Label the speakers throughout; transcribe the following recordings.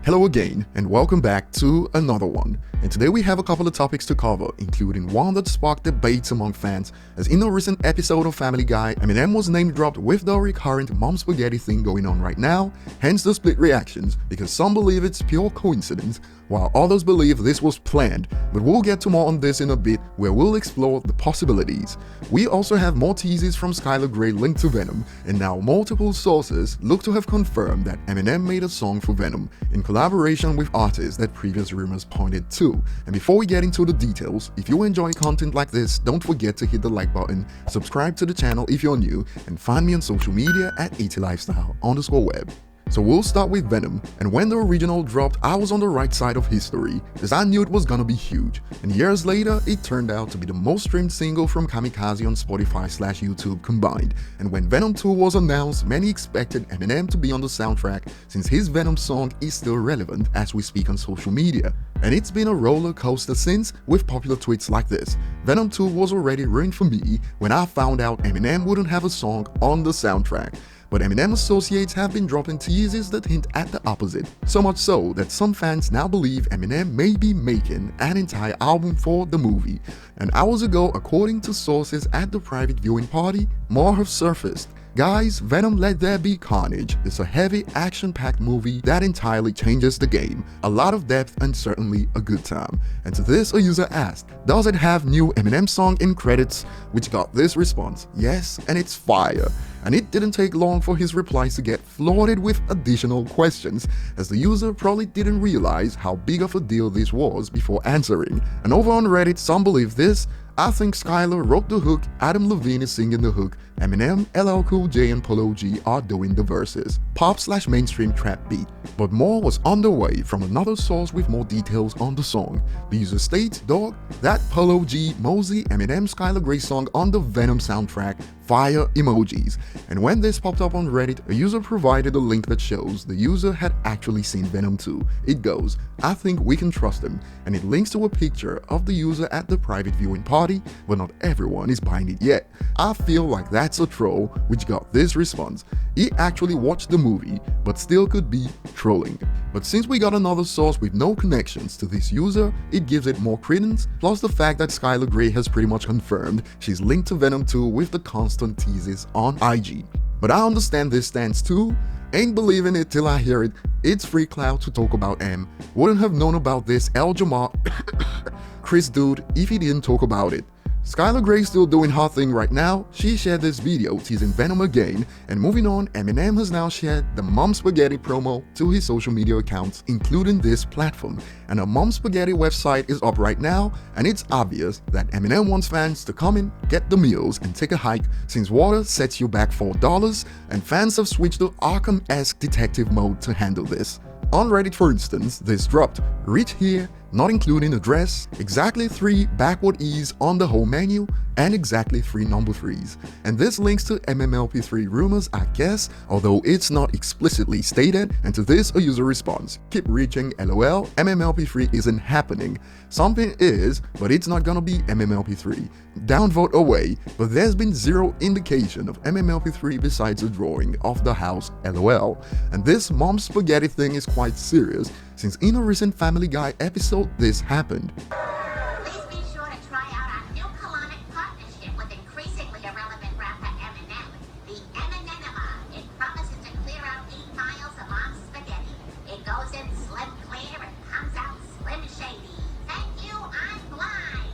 Speaker 1: Hello again, and welcome back to another one. And today we have a couple of topics to cover, including one that sparked debates among fans, as in a recent episode of Family Guy, Eminem was name dropped with the recurrent mom spaghetti thing going on right now, hence the split reactions, because some believe it's pure coincidence, while others believe this was planned, but we'll get to more on this in a bit, where we'll explore the possibilities. We also have more teases from Skylar Grey linked to Venom, and now multiple sources look to have confirmed that Eminem made a song for Venom, in collaboration with artists that previous rumors pointed to. And before we get into the details, if you enjoy content like this, don't forget to hit the like button, subscribe to the channel if you're new, and find me on social media at ETLifestyle_web. So we'll start with Venom, and when the original dropped, I was on the right side of history, as I knew it was gonna be huge, and years later, it turned out to be the most streamed single from Kamikaze on Spotify/YouTube combined, and when Venom 2 was announced, many expected Eminem to be on the soundtrack, since his Venom song is still relevant as we speak on social media. And it's been a roller coaster since, with popular tweets like this. Venom 2 was already ruined for me when I found out Eminem wouldn't have a song on the soundtrack. But Eminem associates have been dropping teases that hint at the opposite, so much so that some fans now believe Eminem may be making an entire album for the movie. And hours ago, according to sources at the private viewing party, more have surfaced. Guys, Venom Let There Be Carnage is a heavy, action-packed movie that entirely changes the game. A lot of depth and certainly a good time. And to this, a user asked, does it have new Eminem song in credits? Which got this response, yes, and it's fire. And it didn't take long for his replies to get flooded with additional questions, as the user probably didn't realize how big of a deal this was before answering. And over on Reddit, some believe this. I think Skylar wrote the hook, Adam Levine is singing the hook, Eminem, LL Cool J and Polo G are doing the verses. Pop/mainstream trap beat. But more was on the way from another source with more details on the song. The user states, dog, that Polo G, Mosey, Eminem Skylar Grey song on the Venom soundtrack, fire emojis. And when this popped up on Reddit, a user provided a link that shows the user had actually seen Venom 2. It goes, I think we can trust him, and it links to a picture of the user at the private viewing party, but not everyone is buying it yet. I feel like that's a troll, which got this response. He actually watched the movie, but still could be trolling. But since we got another source with no connections to this user, it gives it more credence, plus the fact that Skylar Grey has pretty much confirmed she's linked to Venom 2 with the constant teases on IG. But I understand this stance too. Ain't believing it till I hear it. It's free clout to talk about M. Wouldn't have known about this El Jamar Chris dude if he didn't talk about it. Skylar Grey still doing her thing right now. She shared this video teasing Venom again, and moving on, Eminem has now shared the Mom Spaghetti promo to his social media accounts, including this platform. And a Mom Spaghetti website is up right now, and it's obvious that Eminem wants fans to come in, get the meals, and take a hike, since water sets you back $4, and fans have switched to Arkham-esque detective mode to handle this. On Reddit, for instance, this dropped, reach here, not including address, exactly 3 backward E's on the whole menu, and exactly 3 number 3s. And this links to MMLP3 rumors, I guess, although it's not explicitly stated, and to this a user responds, keep reaching, lol, MMLP3 isn't happening. Something is, but it's not gonna be MMLP3. Downvote away, but there's been zero indication of MMLP3 besides a drawing of the house, lol. And this Mom Spaghetti thing is quite serious, since in a recent Family Guy episode this happened.
Speaker 2: Please be sure to try out our new colonic partnership with increasingly irrelevant rapper Eminem, the Eminem. It promises to clear out 8 miles of mom spaghetti. It goes in slim clear and comes out slim shady. Thank you, I'm blind.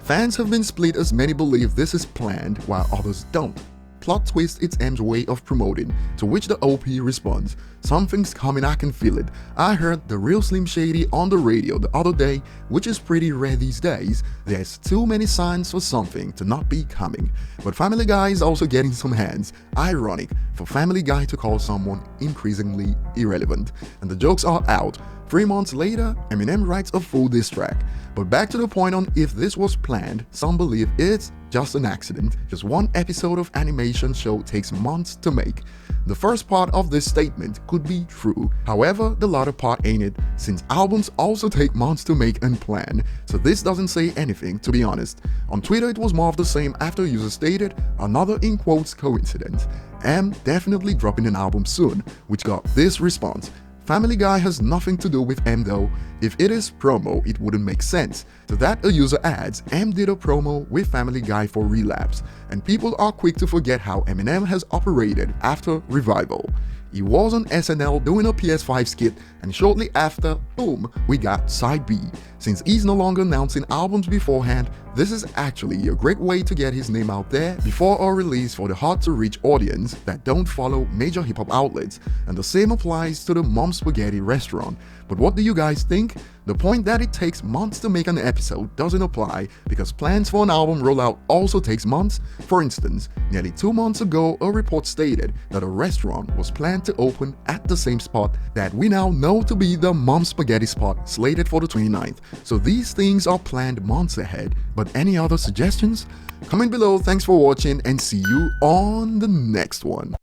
Speaker 1: Fans have been split, as many believe this is planned while others don't. Plot twist, it's M's way of promoting, to which the OP responds, something's coming, I can feel it. I heard the real Slim Shady on the radio the other day, which is pretty rare these days. There's too many signs for something to not be coming. But Family Guy is also getting some hands. Ironic for Family Guy to call someone increasingly irrelevant. And the jokes are out. 3 months later, Eminem writes a full diss track. But back to the point on if this was planned, some believe it's just an accident. Just one episode of animation show takes months to make. The first part of this statement could be true, however the latter part ain't it, since albums also take months to make and plan, so this doesn't say anything, to be honest. On Twitter it was more of the same after a user stated, another in quotes coincidence, M definitely dropping an album soon, which got this response, Family Guy has nothing to do with M though. If it is promo, it wouldn't make sense. To that a user adds, M did a promo with Family Guy for Relapse, and people are quick to forget how Eminem has operated after Revival. He was on SNL doing a PS5 skit, and shortly after, boom, we got Side B. Since he's no longer announcing albums beforehand, this is actually a great way to get his name out there before a release for the hard-to-reach audience that don't follow major hip-hop outlets, and the same applies to the Mom Spaghetti restaurant. But what do you guys think? The point that it takes months to make an episode doesn't apply because plans for an album rollout also takes months. For instance, nearly 2 months ago, a report stated that a restaurant was planned to open at the same spot that we now know to be the Mom Spaghetti spot slated for the 29th. So these things are planned months ahead. But any other suggestions? Comment below, thanks for watching, and see you on the next one.